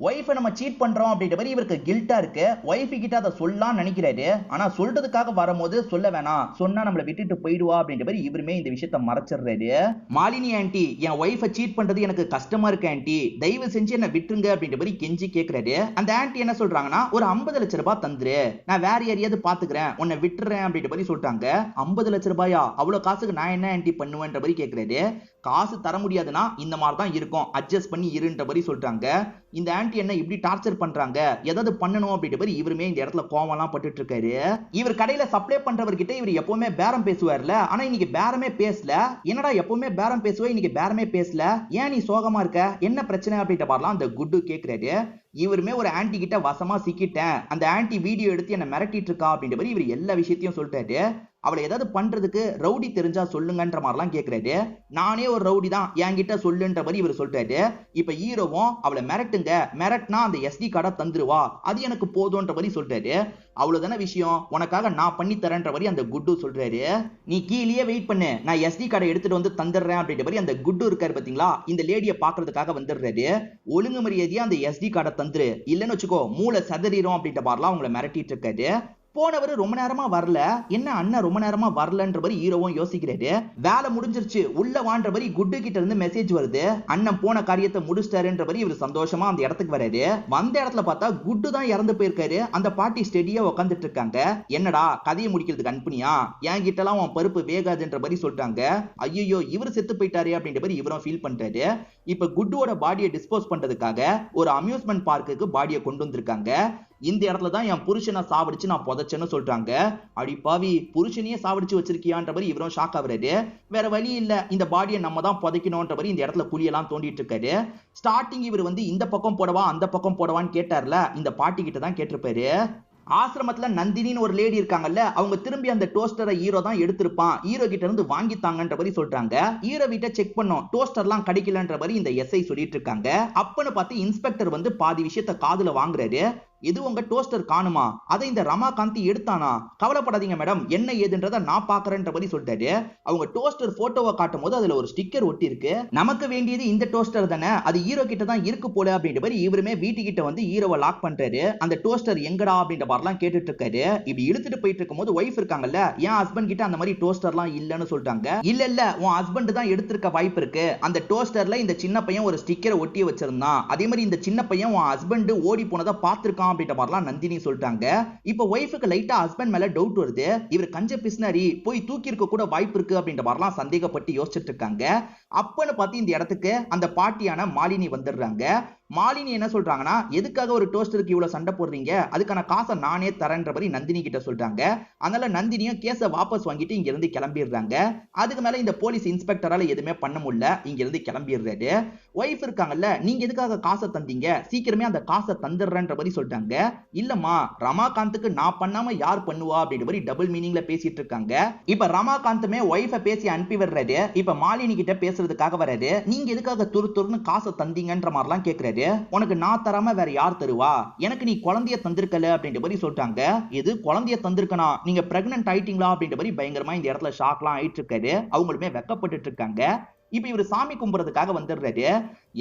ஒய்ஃபை நம்ம சீட் பண்றோம் அப்படின்ற மாதிரி இவருக்கு கில்ட்டா இருக்கு. ஒய்ஃபு கிட்ட அதை சொல்லலாம் நினைக்கிறாரு. ஆனா சொல்றதுக்காக வரும்போது சொல்ல வேணாம், சொன்னா நம்மளை விட்டுட்டு போயிடுவா அப்படின்ற மாதிரி இவருமே இந்த விஷயத்தை மறைச்சிடுறாரு. மாலினி ஆன்ட்டி, என் ஒய்ஃபை சீட் பண்றது எனக்கு கஷ்டமா இருக்கு ஆன்ட்டி, தயவு செஞ்சு என்ன விட்டுருங்க அப்படின்ற மாதிரி கெஞ்சி கேட்கிறாரு. அந்த ஆன்ட்டி என்ன சொல்றாங்கன்னா, ஒரு 50 லட்சம் ரூபாய் தந்துரு, நான் வேற யாரையாவது பாத்துக்கிறேன், உன்னை விட்டுறேன் அப்படின்ற மாதிரி சொல்லிட்டாங்க. 50 லட்சம் ரூபாயா, அவ்வளவு காசுக்கு நான் என்ன ஆன்ட்டி பண்ணுவேன்ற மாதிரி கேட்கிறாரு. காசு தர முடியாதுன்னா இந்த மாதிரி தான் இருக்கும், அட்ஜஸ்ட் பண்ணி இருன்ற மாதிரி சொல்றாங்க. இந்த ஆன்ட்டி என்ன இப்படி டார்ச்சர் பண்றாங்க, ஏதாவது பண்ணணும் அப்படின்ற மாதிரி இவருமே இந்த இடத்துல கோவம்லாம் பட்டுட்டு இருக்காரு. இவர் கடையில சப்ளை பண்றவர்கிட்ட இவர் எப்பவுமே பேரம் பேசுவார்ல, ஆனா இன்னைக்கு பேரமே பேசல. என்னடா எப்பவுமே பேரம் பேசுவ, இன்னைக்கு பேரமே பேசல, ஏன் நீ சோகமா இருக்க, என்ன பிரச்சனை அப்படின்ற மாதிரிலாம் அந்த குட்டு கேட்கிறாரு. இவருமே ஒரு ஆன்ட்டி கிட்ட வசமா சிக்கிட்டேன், அந்த ஆன்ட்டி வீடியோ எடுத்து என்ன மிரட்டிட்டு இருக்கா அப்படின்ற மாதிரி இவர் எல்லா விஷயத்தையும் சொல்லிட்டாரு. அவளை ஏதாவது பண்றதுக்கு ரவுடி தெரிஞ்சா சொல்லுங்கன்ற மாதிரிலாம் கேட்கிறாரு. நானே ஒரு ரவுடி தான், என்கிட்ட சொல்லுன்ற மாதிரி இவர் சொல்லிட்டாரு. இப்ப ஹீரோவும் அவளை மிரட்டுங்க, மிரட்டினா அந்த SD கார்டை தந்துருவா, அது எனக்கு போதும்ன்ற மாதிரி சொல்றாரு. அவ்வளவுதான விஷயம், உனக்காக நான் பண்ணி தரேன்ற மாதிரி அந்த குட்டு சொல்றாரு. நீ கீழே வெயிட் பண்ணு, நான் SD கார்டை எடுத்துட்டு வந்து தந்துடுறேன் அப்படின்ற மாதிரி அந்த குட்டு இருக்காரு பாத்தீங்களா, இந்த லேடியை பாக்குறதுக்காக வந்துடுறாரு. ஒழுங்கு மரியாதையா அந்த SD கார்டை தந்துரு, இல்லன்னு வச்சுக்கோ மூளை சதறிடும் அப்படின்ற மாதிரிலாம் அவங்களை மிரட்டிட்டு இருக்காரு. போனவர் ரொம்ப நேரமா வரல, என்ன அண்ணன் ரொம்ப நேரமா வரலன்ற மாதிரி ஹீரோவும் யோசிக்கிறாரு. வேலை முடிஞ்சிருச்சு உள்ள வான்ற மாதிரி குட்டு கிட்ட இருந்து மெசேஜ் வருது, அண்ணன் போன காரியத்தை முடிச்சிட்டாருன்ற மாதிரி இவர் சந்தோஷமா அந்த இடத்துக்கு வராரு. வந்த இடத்துல பார்த்தா குட்டு தான் இறந்து போயிருக்காரு. அந்த பாட்டி ஸ்டெடியா உட்காந்துட்டு இருக்காங்க. என்னடா கதையை முடிக்கிறதுக்கு அனுப்புனியா, என் கிட்ட எல்லாம் உன் பருப்பு வேகாதுன்ற மாதிரி சொல்லிட்டாங்க. ஐயோ இவர் செத்து போயிட்டாரு அப்படின்ற மாதிரி இவரும் ஃபீல் பண்றாரு. இப்ப குட்டுவோட பாடியை டிஸ்போஸ் பண்றதுக்காக ஒரு அம்யூஸ்மெண்ட் பார்க்குக்கு பாடியை கொண்டு வந்திருக்காங்க. இந்த இடத்துல தான் என் புருஷனை சாவடிச்சு நான் புதைச்சேன்னு சொல்றாங்க. அடி பாவி, புருஷனையே சாவடிச்சு வச்சிருக்கியான்ற மாதிரி இவரும் ஷாக் ஆகுறாரு. வேற வழி இல்ல, இந்த பாடியை நம்ம தான் புதைக்கணும்ன்ற மாதிரி இந்த இடத்துல குழியெல்லாம் தோண்டிட்டு இருக்காரு. ஸ்டார்டிங் இவர் வந்து இந்த பக்கம் போடவா அந்த பக்கம் போடவான்னு கேட்டார்ல, இந்த பாட்டி கிட்ட தான் கேட்டிருப்பாரு. ஆசிரமத்துல நந்தினின்னு ஒரு லேடி இருக்காங்கல்ல, அவங்க திரும்பி அந்த டோஸ்டரை ஹீரோ தான் எடுத்திருப்பான், ஹீரோ கிட்ட இருந்து வாங்கித்தாங்கன்ற மாதிரி சொல்றாங்க. ஹீரோ வீட்டை செக் பண்ணோம், டோஸ்டர்லாம் கிடைக்கலன்ற மாதிரி இந்த SI சொல்லிட்டு இருக்காங்க. அப்பன்னு பார்த்து இன்ஸ்பெக்டர் வந்து பாதி விஷயத்த காதுல வாங்குறாரு. இது உங்க டோஸ்டர் காணுமா, அதை இந்த ரமாகாந்தி எடுத்தானா, கவலைப்படாதீங்க மேடம், என்ன ஏதுன்றத நான் பாக்குறேன்ற மாதிரி சொல்லிட்டாரு. அவங்க டோஸ்டர் போட்டோவை காட்டும் போது அதுல ஒரு ஸ்டிக்கர் ஒட்டி இருக்கு. நமக்கு வேண்டியது இந்த டோஸ்டர் தானே, அது ஹீரோ கிட்ட தான் இருக்கு போல அப்படின்ற மாதிரி இவருமே வீட்டுக்கிட்ட வந்து ஹீரோவை லாக் பண்றாரு. அந்த டோஸ்டர் எங்கடா அப்படின்ற மாதிரிலாம் கேட்டுட்டு இருக்காரு. இப்படி இழுத்துட்டு போயிட்டு இருக்கும் போது ஒய்ஃப் இருக்காங்கல்ல, என் ஹஸ்பண்ட் கிட்ட அந்த மாதிரி டோஸ்டர்லாம் இல்லன்னு சொல்லிட்டாங்க. இல்ல உன் ஹஸ்பண்ட் தான் எடுத்திருக்க வாய்ப்பு இருக்கு, அந்த டோஸ்டர்ல இந்த சின்ன பையன் ஒரு ஸ்டிக்கரை ஒட்டி வச்சிருந்தான், அதே மாதிரி இந்த சின்ன பையன் உன் ஹஸ்பண்ட் ஓடி போனதை பார்த்திருக்கான் அப்படின்ற மாதிரிலாம் நந்தினி சொல்லிட்டாங்க. இப்ப ஒய்ஃபுக்கு லைட்டா ஹஸ்பண்ட் மேல டவுட் வருது, இவர் கஞ்ச பிஸ்னரி போய் தூக்கி இருக்க கூட வாய்ப்பு இருக்கு அப்படின்ற மாதிரிலாம் சந்தேகப்பட்டு யோசிச்சுட்டு இருக்காங்க. அப்பன்னு பார்த்து இந்த இடத்துக்கு அந்த பாட்டியான மாலினி வந்துடுறாங்க. மாலினி என்ன சொல்றாங்கன்னா, எதுக்காக ஒரு டோஸ்டருக்கு இவ்வளவு சண்டை போடுறீங்க, அதுக்கான காசை நானே தரேன்ற மாதிரி நந்தினி கிட்ட சொல்றாங்க. அதனால நந்தினியும் கேஸை வாபஸ் வாங்கிட்டு இங்க இருந்து கிளம்பிடுறாங்க. அதுக்கு மேல இந்த போலீஸ் இன்ஸ்பெக்டரால எதுவுமே பண்ண முடியல, இங்க இருந்து கிளம்பிடுறாரு. ஒய்ஃப் இருக்காங்கல்ல, நீங்க எதுக்காக காசை தந்தீங்க, சீக்கிரமே அந்த காசை தந்துடுறேன்ற மாதிரி சொல்லிட்டாங்க. இல்லம்மா, ரமாகாந்துக்கு நான் பண்ணாம யார் பண்ணுவா அப்படின்ற மாதிரி டபுள் மீனிங்ல பேசிட்டு இருக்காங்க. இப்ப ரமாகாந்துமே ஒய்ஃபை பேசி அனுப்பி விடுறாரு. இப்ப மாலினி கிட்ட பேசுறதுக்காக வராரு. நீங்க எதுக்காக துருன்னு காசை தந்தீங்கன்ற மாதிரிலாம் கேட்கிறாரு. உனக்கு நான் தராம வேற யார் தருவா, எனக்கு நீ குழந்தைய தந்திருக்கல அப்படின்ற மாதிரி சொல்லிட்டாங்க. இது குழந்தைய தந்திருக்கனா, நீங்க பிரெக்னன்ட் ஆயிட்டீங்களா அப்படின்ற மாதிரி பயங்கரமா இந்த இடத்துல ஷாக்லாம் ஆயிட்டு இருக்காரு. அவங்களுமே வெக்கப்பட்டு இருக்காங்க. இப்ப இவர் சாமி கும்புறதுக்காக வந்துடுறாரு.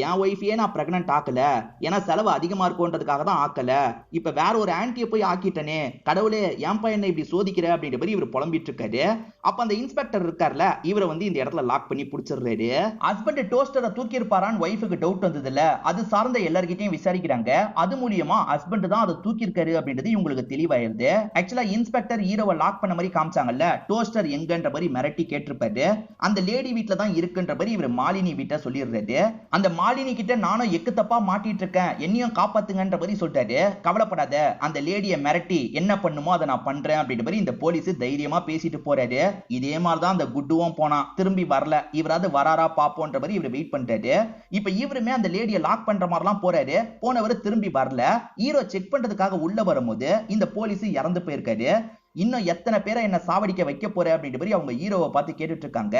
என் ஒய்ஃபையே நான் பிரெக்னன்ட் ஆக்கல, ஏன்னா செலவு அதிகமா இருக்கும்ன்றதுக்காக தான் ஆக்கல, இப்ப வேற ஒரு ஆன்ட்டியை போய் ஆக்கிட்டனே, கடவுளே என் பையனை இப்படி சோதிக்கிற அப்படின்ற மாதிரி இவர் புலம்பிட்டு இருக்காரு. அப்ப அந்த இன்ஸ்பெக்டர் இருக்கார்ல, இவரை வந்து இந்த இடத்துல லாக் பண்ணி பிடிச்சிடுறாரு. ஹஸ்பண்ட் டோஸ்டரை தூக்கி இருப்பாரான்னு ஒய்ஃபுக்கு டவுட் வந்தது இல்ல, அது சார்ந்த எல்லார்கிட்டையும் விசாரிக்கிறாங்க. அது மூலியமா ஹஸ்பண்ட் தான் அதை தூக்கி இருக்காரு அப்படின்றது இவங்களுக்கு தெளிவாயிருது. ஆக்சுவலா இன்ஸ்பெக்டர் ஹீரோவை லாக் பண்ண மாதிரி காமிச்சாங்கல்ல, டோஸ்டர் எங்கன்ற மாதிரி மிரட்டி கேட்டிருப்பாரு. அந்த லேடி வீட்டுல தான் இருக்குன்ற மாதிரி இவர் மாலினி வீட்டை சொல்லிடுறாரு. அந்த மாலினி கிட்ட நானும் எக்கு தப்பா மாட்டிட்டு இருக்கேன், என்னையும் காப்பாத்துங்கன்ற மாதிரி சொல்லிட்டாரு. கவலைப்படாத, அந்த லேடியை மிரட்டி என்ன பண்ணுமோ அதை நான் பண்றேன் அப்படின்ற மாதிரி இந்த போலீஸ் தைரியமா பேசிட்டு போறாரு. இதே மாதிரிதான் அந்த குட்டுவும் போனான், திரும்பி வரல, இவராது வராரா பாப்போன்ற மாதிரி இவர் வெயிட் பண்றாரு. இப்ப இவருமே அந்த லேடியை லாக் பண்ற மாதிரிலாம் போறாரு. போனவர் திரும்பி வரல. ஹீரோ செக் பண்றதுக்காக உள்ள வரும்போது இந்த போலீஸ் இறந்து போயிருக்காரு. இன்னும் எத்தனை பேரை என்ன சாவடிக்க வைக்க போற அப்படின்ற மாதிரி அவங்க ஹீரோவை பார்த்து கேட்டுட்டு இருக்காங்க.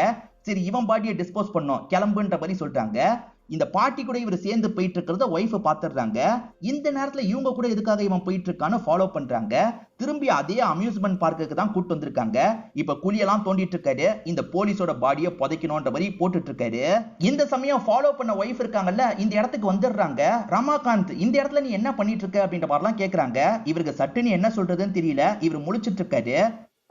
சரி இவன் பாடியை டிஸ்போஸ் பண்ணோம் கிளம்புன்ற மாதிரி சொல்றாங்க. இந்த பாட்டி கூட இவர் சேர்ந்து போயிட்டு இருக்கிறத ஒய்ஃப் பாத்துறாங்க. இந்த நேரத்துல இவங்க கூட எதுக்காக இவன் போயிட்டு இருக்கான்னு ஃபாலோ பண்றாங்க. திரும்பி அதே அம்யூஸ்மெண்ட் பார்க்குக்கு தான் கூட்டு வந்திருக்காங்க. இப்ப குழியெல்லாம் தோண்டிட்டு இருக்காரு. இந்த போலீஸோட பாடியை புதைக்கணும்ன்ற மாதிரி போட்டுட்டு இருக்காரு. இந்த சமயம் ஃபாலோ பண்ண ஒய்ஃப் இருக்காங்கல்ல, இந்த இடத்துக்கு வந்துடுறாங்க. ரமாகாந்த் இந்த இடத்துல நீ என்ன பண்ணிட்டு இருக்க அப்படின்ற மாதிரிலாம் கேக்குறாங்க. இவருக்கு சட்டுன்னு என்ன சொல்றதுன்னு தெரியல. இவர் முழிச்சிட்டு இருக்காரு.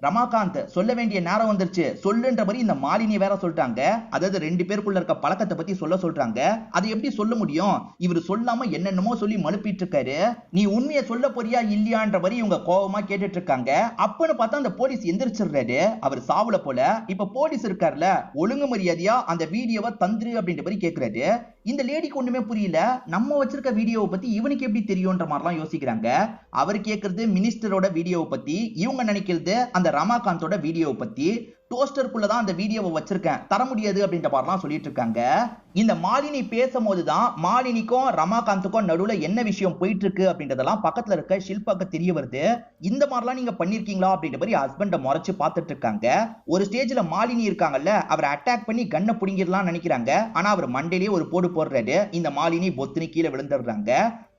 ரமாகாந்த் சொல்ல வேண்டிய நேரம் வந்துருச்சு சொல்லுன்ற மாதிரி இந்த மாலினி வேற சொல்றாங்க. அதாவது ரெண்டு பேருக்குள்ள இருக்க பழக்கத்தை பத்தி சொல்றாங்க. அது எப்படி சொல்ல முடியும்? இவர் சொல்லாம என்னென்னமோ சொல்லி மழுப்பிட்டு இருக்காரு. நீ உண்மையை சொல்ல போறியா இல்லையான்ற மாதிரி இவங்க கோபமா கேட்டுட்டு இருக்காங்க. அப்பன்னு பார்த்தா அந்த போலீஸ் எந்திரிச்சிடுறாரு. அவர் சாவுல போல. இப்ப போலீஸ் இருக்காருல, ஒழுங்கு மரியாதையா அந்த வீடியோவை தந்துரு அப்படின்ற மாதிரி கேக்குறாரு. இந்த லேடிக்கு ஒண்ணுமே புரியல. நம்ம வச்சிருக்க வீடியோவை பத்தி இவனுக்கு எப்படி தெரியும்ன்ற மாதிரிலாம் யோசிக்கிறாங்க. அவர் கேக்குறது மினிஸ்டரோட வீடியோவை பத்தி, இவங்க நினைக்கிறது அந்த ரமாகாந்தோட வீடியோவை பத்தி. டோஸ்டருக்குள்ளதான் அந்த வீடியோவை வச்சிருக்கேன், தர முடியாது அப்படின்ற மாதிரிலாம் சொல்லிட்டு இருக்காங்க. இந்த மாலினி பேசும்போதுதான் மாலினிக்கும் ரமாகாந்துக்கும் நடுவுல என்ன விஷயம் போயிட்டு இருக்கு அப்படின்றதெல்லாம் பக்கத்துல இருக்க ஷில்பாக்கு தெரிய வருது. இந்த மாதிரிலாம் நீங்க பண்ணிருக்கீங்களா அப்படின்ற மாதிரி ஹஸ்பண்ட முறைச்சு பார்த்துட்டு இருக்காங்க. ஒரு ஸ்டேஜ்ல மாலினி இருக்காங்கல்ல, அவரை அட்டாக் பண்ணி கண்ணை புடிங்கிடலாம் நினைக்கிறாங்க. ஆனா அவர் மண்டையிலேயே ஒரு போடு போடுறாரு. இந்த மாலினி பொத்துனி கீழே விழுந்துடுறாங்க.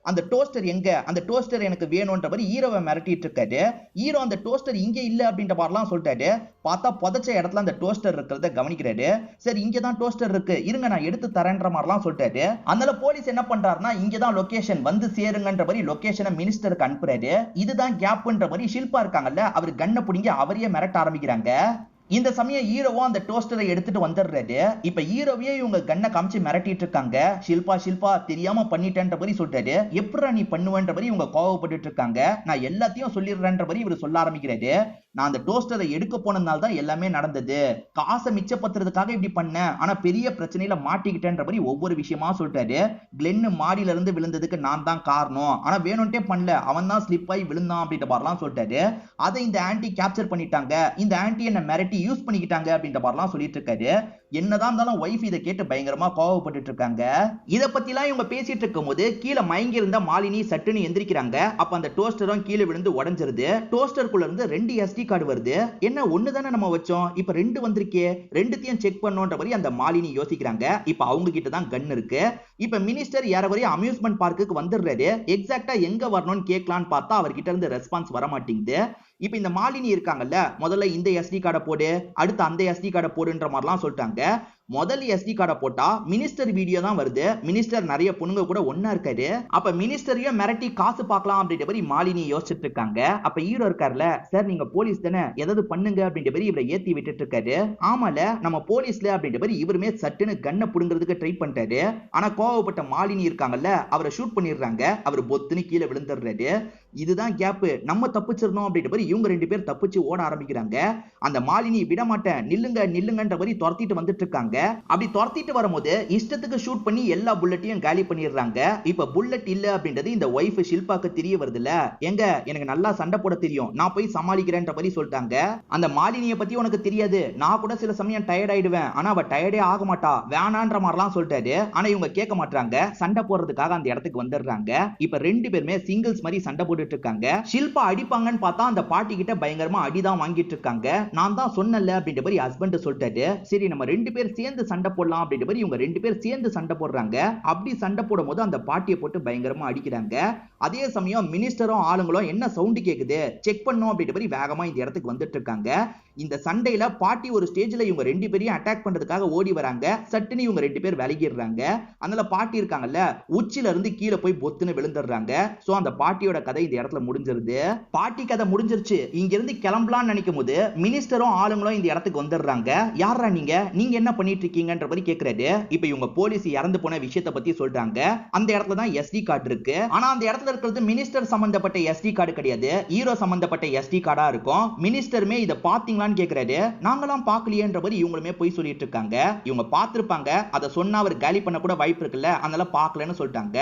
அந்த டோஸ்டர் எங்க, அந்த டோஸ்டர் எனக்கு வேணும்ன்ற மாதிரி ஹீரோவை மிரட்டிட்டு இருக்காரு. ஹீரோ அந்த டோஸ்டர் இங்க இல்ல அப்படின்ற மாதிரிலாம் சொல்லிட்டாரு. பார்த்தா புதைச்ச இடத்துல அந்த டோஸ்டர் இருக்கிறத கவனிக்கிறாரு. சரி இங்கதான் டோஸ்டர் இருக்கு, இருங்க நான் எடுத்து தரேன்ற மாதிரிலாம் சொல்லிட்டாரு. அதனால போலீஸ் என்ன பண்றாருன்னா, இங்கதான் லொகேஷன், வந்து சேருங்கன்ற மாதிரி லொகேஷனை மினிஸ்டருக்கு அனுப்புறாரு. இதுதான் கேப்ன்ற மாதிரி ஷில்பா இருக்காங்கல்ல, அவர் கண்ணை பிடிங்க அவரையே மிரட்ட ஆரம்பிக்கிறாங்க. இந்த சமயம் ஹீரோவும் அந்த டோஸ்டரை எடுத்துட்டு வந்துடுறாரு. இப்ப ஹீரோவே இவங்க கண்ணை காமிச்சு மிரட்டிட்டு இருக்காங்க. ஷில்பா ஷில்பா தெரியாம பண்ணிட்டேன்ற மாதிரி சொல்றாரு. எப்படா நீ பண்ணுவேன்ற மாதிரி இவங்க கோவப்பட்டு இருக்காங்க. நான் எல்லாத்தையும் சொல்லிடுறேன்ற மாதிரி இவர் சொல்ல ஆரம்பிக்கிறாரு. நான் அந்த டோஸ்டரை எடுக்க போனதுனால தான் எல்லாமே நடந்தது, காசை மிச்சப்படுத்துறதுக்காக இப்படி பண்ணேன், ஆனா பெரிய பிரச்சனையில மாட்டிக்கிட்டேன்ற மாதிரி ஒவ்வொரு விஷயமா சொல்றாரு. கிளென்னு மாடியில இருந்து விழுந்ததுக்கு நான் தான் காரணம், ஆனா வேணும்ட்டே பண்ணல, அவன் தான் ஸ்லிப் ஆகி விழுந்தான் அப்படின்ற மாதிரிலாம் சொல்லிட்டாரு. அதை இந்த ஆன்டி கேப்சர் பண்ணிட்டாங்க, இந்த ஆன்டி என்ன மிரட்டி யூஸ் பண்ணிக்கிட்டாங்க அப்படின்ற மாதிரிலாம் சொல்லிட்டு இருக்காரு. என்னதான் இருந்தாலும் ஒய்ஃப் இதை கேட்டு பயங்கரமா கோவப்பட்டு இருக்காங்க. இத பத்திலாம் இவங்க பேசிட்டு இருக்கும் போது கீழே மயங்கி இருந்த மாலினி சட்டுன்னு எந்திரிக்கிறாங்க. அப்ப அந்த டோஸ்டரும் கீழே விழுந்து உடைஞ்சிருது. டோஸ்டருக்குள்ள இருந்து 2 SD கார்டு வருது. என்ன ஒண்ணு தானே நம்ம வச்சோம், இப்ப 2 வந்திருக்கே, ரெண்டுத்தையும் செக் பண்ணோன்ற மாதிரி அந்த மாலினி யோசிக்கிறாங்க. இப்ப அவங்க கிட்ட தான் கன் இருக்கு. இப்ப மினிஸ்டர் ஏறவரைய அம்யூஸ்மெண்ட் பார்க்குக்கு வந்துடுறாரு. எக்ஸாக்டா எங்க வரணும்னு கேட்கலான்னு பார்த்தா அவர்கிட்ட இருந்து ரெஸ்பான்ஸ் வர மாட்டேங்குது. இப்ப இந்த மாலினி இருக்காங்கல்ல, முதல்ல இந்த SD கார்டை போடு, அடுத்து அந்த SD கார்டை போடுன்ற மாதிரிலாம் சொல்லிட்டாங்க. முதல் SD கார்டை போட்டா மினிஸ்டர் வீடியோ தான் வருது. மினிஸ்டர் நிறைய பொண்ணுங்க கூட ஒன்னா இருக்காரு. அப்ப மினிஸ்டரையும் மிரட்டி காசு பார்க்கலாம் அப்படின்ற மாதிரி மாலினி யோசிச்சுட்டு இருக்காங்க. அப்ப ஹீரோ இருக்காருல, சார் நீங்க போலீஸ் தானே, ஏதாவது பண்ணுங்க அப்படின்ற மாதிரி இவரை ஏத்தி விட்டுட்டு இருக்காரு. ஆமால நம்ம போலீஸ்ல அப்படின்ற மாதிரி இவருமே சட்டுன்னு கண்ணை புடுங்கிறதுக்கு ட்ரை பண்ணிட்டாரு. ஆனா கோவப்பட்ட மாலினி இருக்காங்கல்ல, அவரை ஷூட் பண்ணிடுறாங்க. அவர் பொத்துன்னு கீழே விழுந்துடுறாரு. இதுதான் கேப், நம்ம தப்பிச்சிடணும் அப்படின்ற மாதிரி இவங்க 2 பேர் தப்பிச்சு ஓட ஆரம்பிக்கிறாங்க. அந்த மாலினி விட மாட்டேன், நில்லுங்க நில்லுங்கன்ற மாதிரி துரத்திட்டு வந்துட்டு இருக்காங்க. அப்படி துரத்திட்டு வரும்போது இஷ்டத்துக்கு ஷூட் பண்ணி எல்லா புல்லட்டையும் காலி பண்ணிடுறாங்க. இப்ப புல்லட் இல்ல அப்படின்றது இந்த ஒய்ஃப் ஷில்பாக்கு தெரிய வருதுல. எங்க எனக்கு நல்லா சண்டை போட தெரியும், நான் போய் சமாளிக்கிறேன்ற மாதிரி சொல்லிட்டாங்க. அந்த மாலினியை பத்தி உனக்கு தெரியாது, நான் கூட சில சமயம் டயர்ட் ஆயிடுவேன், ஆனா அவ டயர்டே ஆக மாட்டா, வேணான்ற மாதிரிலாம் சொல்லிட்டாரு. ஆனா இவங்க கேட்க மாட்டாங்க, சண்டை போடுறதுக்காக அந்த இடத்துக்கு வந்துடுறாங்க. இப்ப 2 பேருமே சிங்கிள்ஸ் மாதிரி சண்டை போட்டுட்டு இருக்காங்க. ஷில்பா அடிப்பாங்கன்னு பார்த்தா அந்த பாட்டி கிட்ட பயங்கரமா அடிதான் வாங்கிட்டு இருக்காங்க. நான் தான் சொன்னல அப்படின்ற மாதிரி ஹஸ்பண்ட் சொல்லிட்டாரு. சரி நம்ம 2 பேர் சேர்ந்து சண்டை போடலாம் அப்படின்ற மாதிரி இவங்க 2 பேர் சேர்ந்து சண்டை போடுறாங்க. அப்படி சண்டை போடும் போது அந்த பாட்டியை போட்டு பயங்கரமா அடிக்கிறாங்க. அதே சமயம் மினிஸ்டரும் ஆளுங்களும் என்ன சவுண்ட் கேக்குது செக் பண்ணும் அப்படின்ற மாதிரி வேகமா இந்த இடத்துக்கு வந்துட்டு இருக்காங்க. இந்த சண்டையில பாட்டி ஒரு ஸ்டேஜ்ல இவங்க 2 பேரையும் அட்டாக் பண்றதுக்காக ஓடி வராங்க. சட்டுன்னு இவங்க 2 பேர் விலகிடுறாங்க. அதனால பாட்டி இருக்காங்கல்ல, உச்சில இருந்து கீழே போய் பொத்துன்னு விழுந்துடுறாங்க. சோ அந்த பாட்டியோட கதை இந்த இடத்துல முடிஞ்சிருது. பாட்டி கதை முடிஞ்சிருச்சு. இங்க இருந்து கிளம்பலாம்னு நினைக்கும் போது மினிஸ்டரும் ஆளுங்களும் இந்த இடத்துக்கு வந்துடுறாங்க. யாரா நீங்க, நீங்க என்ன பண்ணிட்டு இருக்கீங்கன்ற மாதிரி கேக்குறாரு. இப்ப இவங்க போலீஸ் இறந்து போன விஷயத்தை பத்தி சொல்றாங்க. அந்த இடத்துல தான் SD கார்டு இருக்கு. ஆனா அந்த இடத்துல இருக்கிறது மினிஸ்டர் சம்பந்தப்பட்ட SD கார்டு கிடையாது, ஹீரோ சம்பந்தப்பட்ட SD கார்டா இருக்கும். மினிஸ்டருமே இத பாத்தீங்களா கேக்குறாரு. நாங்களாம் பார்க்கலையேன்ற மாதிரி இவங்களுமே போய் சொல்லிட்டு இருக்காங்க. இவங்க பார்த்திருப்பாங்க, அத சொன்னா அவர் காலி பண்ண கூட வாய்ப்பு இருக்குல்ல, அதனால பார்க்கலன்னு சொல்லிட்டாங்க.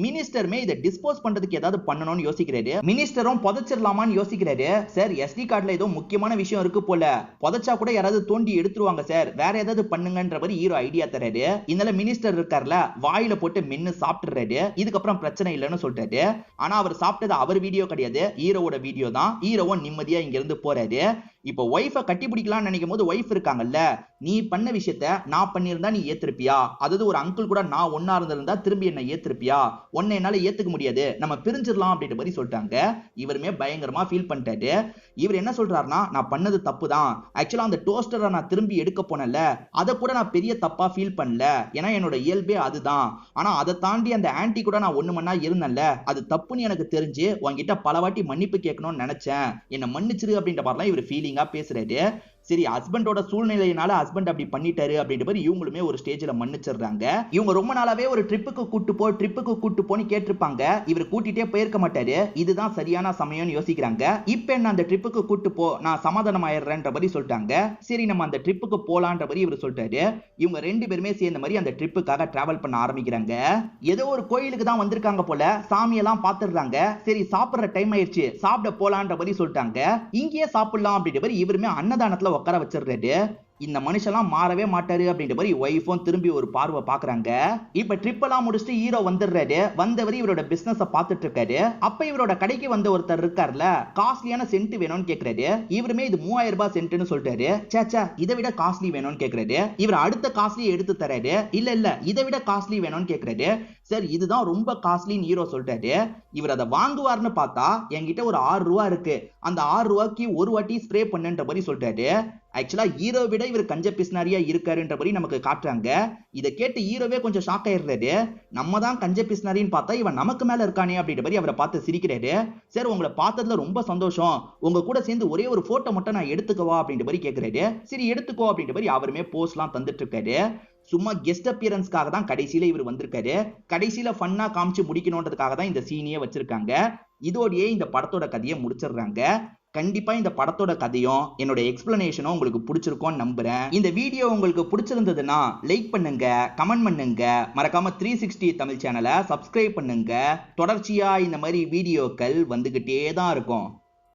மினிஸ்டருமே இத டிஸ்போஸ் பண்றதுக்கு ஏதாவது பண்ணணும்னு யோசிக்கிறாரு. மினிஸ்டரும் புதைச்சிடலாமான்னு யோசிக்கிறாரு. சார் SD கார்டுல ஏதோ முக்கியமான விஷயம் இருக்கு போல, புதைச்சா கூட யாராவது தோண்டி எடுத்துருவாங்க சார், வேற ஏதாவது பண்ணுங்க பண்ணுங்கன்ற மாதிரி ஹீரோ ஐடியா தராரு. இதனால மினிஸ்டர் இருக்கார்ல வாயில போட்டு மென்னு சாப்பிட்டுறாரு. இதுக்கப்புறம் பிரச்சனை இல்லைன்னு சொல்லிட்டாரு. ஆனா அவர் சாப்பிட்டது அவர் வீடியோ கிடையாது, ஹீரோவோட வீடியோ தான். ஹீரோவும் நிம்மதியா இங்க இருந்து போறாரு. இப்போ ஒய்ஃப கட்டி பிடிக்கலாம்னு நினைக்கும் போது ஒய்ஃப் இருக்காங்கல்ல, நீ பண்ண விஷயத்த நான் பண்ணியிருந்தா நீ ஏத்திருப்பியா? அதாவது ஒரு அங்கிள் கூட நான் ஒன்னா இருந்திருந்தா திரும்பி என்ன ஏத்திருப்பியா? உன்னை என்னால ஏத்துக்க முடியாது, நம்ம பிரிஞ்சிடலாம் அப்படின்ற மாதிரி சொல்லிட்டாங்க. இவருமே பயங்கரமா ஃபீல் பண்ணிட்டாரு. இவர் என்ன சொல்றாருன்னா, நான் பண்ணது தப்பு தான். ஆக்சுவலா அந்த டோஸ்டரை நான் திரும்பி எடுக்க போனல, அதை கூட நான் பெரிய தப்பா ஃபீல் பண்ணல. ஏன்னா என்னோட இயல்பே அதுதான். ஆனா அதை தாண்டி அந்த ஆன்டி கூட நான் ஒண்ணு மண்ணா இருந்தேன்ல, அது தப்புன்னு எனக்கு தெரிஞ்சு உன்கிட்ட பல வாட்டி மன்னிப்பு கேட்கணும்னு நினைச்சேன், என்ன மன்னிச்சிரு அப்படின்ற மாதிரிலாம் இவர் ஃபீலிங்கா பேசுறாரு. சரி, ஹஸ்பண்டோட சூழ்நிலையினால ஹஸ்பண்ட் அப்படி பண்ணிட்டாரு அப்படின்ற மாதிரி இவங்களுமே ஒரு ஸ்டேஜ்ல மன்னிச்சிடுறாங்க. இவங்க ரொம்ப நாளாவே ஒரு ட்ரிப்புக்கு கூட்டு போன்னு கேட்டிருப்பாங்க. இவர் கூட்டிட்டே போயிருக்க மாட்டாரு. இதுதான் சரியான சமயம்னு யோசிக்கிறாங்க. இப்ப என்ன அந்த ட்ரிப்புக்கு கூட்டு போ, நான் சமாதானம் ஆயிடுறேன்ற மாதிரி சொல்லிட்டாங்க. சரி, நம்ம அந்த ட்ரிப்புக்கு போலான்ற மாதிரி இவர் சொல்லிட்டாரு. இவங்க ரெண்டு பேருமே சேர்ந்த மாதிரி அந்த ட்ரிப்புக்காக டிராவல் பண்ண ஆரம்பிக்கிறாங்க. ஏதோ ஒரு கோயிலுக்கு தான் வந்திருக்காங்க போல, சாமியெல்லாம் பாத்துடுறாங்க. சரி, சாப்பிடுற டைம் ஆயிடுச்சு, சாப்பிட போலான்ற மாதிரி சொல்லிட்டாங்க. இங்கேயே சாப்பிடலாம் அப்படின்ற மாதிரி இவருமே அன்னதானத்துல உட்கார வச்சிருக்காரு. இந்த மனுஷெல்லாம் மாறவே மாட்டாரு அப்படின்ற மாதிரி ஒய்ஃபும் திரும்பி ஒரு பார்வை பாக்குறாங்க. இப்ப ட்ரிப் எல்லாம் முடிச்சுட்டு ஹீரோ வந்துடுறாரு. வந்தவர் இவரோட பிசினஸ் பார்த்துட்டு இருக்காரு. அப்ப இவரோட கடைக்கு வந்த ஒருத்தர் இருக்கார்ல, காஸ்ட்லியான சென்ட் வேணும்னு கேக்குறாரு. இவருமே இது 3000 ரூபாய் சென்ட்னு சொல்லிட்டாரு. சேச்சா, இதை விட காஸ்ட்லி வேணும்னு கேக்குறாரு. இவர் அடுத்த காஸ்ட்லி எடுத்து தராரு. இல்ல இதை விட காஸ்ட்லி வேணும்னு கேக்குறாரு. சரி, இதுதான் ரொம்ப காஸ்ட்லின்னு ஹீரோ சொல்லிட்டாரு. இவர் அதை வாங்குவார்னு பார்த்தா என்கிட்ட ஒரு 6 ரூபா இருக்கு, அந்த 6 ரூபாய்க்கு ஒரு வாட்டி ஸ்ப்ரே பண்ணுன்ற மாதிரி சொல்லிட்டாரு. ஆக்சுவலா ஹீரோ விட இவர் கஞ்ச பிஸ்னாரியா இருக்காருன்ற மாதிரி நமக்கு காட்டுறாங்க. இதை கேட்டு ஹீரோவே கொஞ்சம் ஷாக் ஆயிடுறாரு. நம்ம தான் கஞ்ச பிஸ்னாரின்னு பார்த்தா இவன் நமக்கு மேல இருக்கானே அப்படின்ற மாதிரி அவரை பார்த்து சிரிக்கிறாரு. சரி, உங்களை பார்த்ததுல ரொம்ப சந்தோஷம், உங்க கூட சேர்ந்து ஒரே ஒரு போட்டோ மட்டும் நான் எடுத்துக்கவா அப்படின்ற மாதிரி கேட்கிறாரு. சரி, எடுத்துக்கோ அப்படின்ற மாதிரி அவருமே போஸ்ட்லாம் தந்துட்டு இருக்காரு. சும்மா கெஸ்ட் அப்பியரன்ஸ்க்காக தான் கடைசியில இவர் வந்திருக்காரு. கடைசியில ஃபன்னா காமிச்சு முடிக்கணும்ன்றதுக்காக தான் இந்த சீனியே வச்சிருக்காங்க. இதோடயே இந்த படத்தோட கதையை முடிச்சிடுறாங்க. கண்டிப்பா இந்த படத்தோட கதையும் என்னோட எக்ஸ்பிளனேஷனும் உங்களுக்கு பிடிச்சிருக்கும்னு நம்புறேன். இந்த வீடியோ உங்களுக்கு பிடிச்சிருந்ததுன்னா லைக் பண்ணுங்க, கமெண்ட் பண்ணுங்க, மறக்காம 360 தமிழ் சேனலை சப்ஸ்கிரைப் பண்ணுங்க. தொடர்ச்சியா இந்த மாதிரி வீடியோக்கள் வந்துகிட்டே தான் இருக்கும்.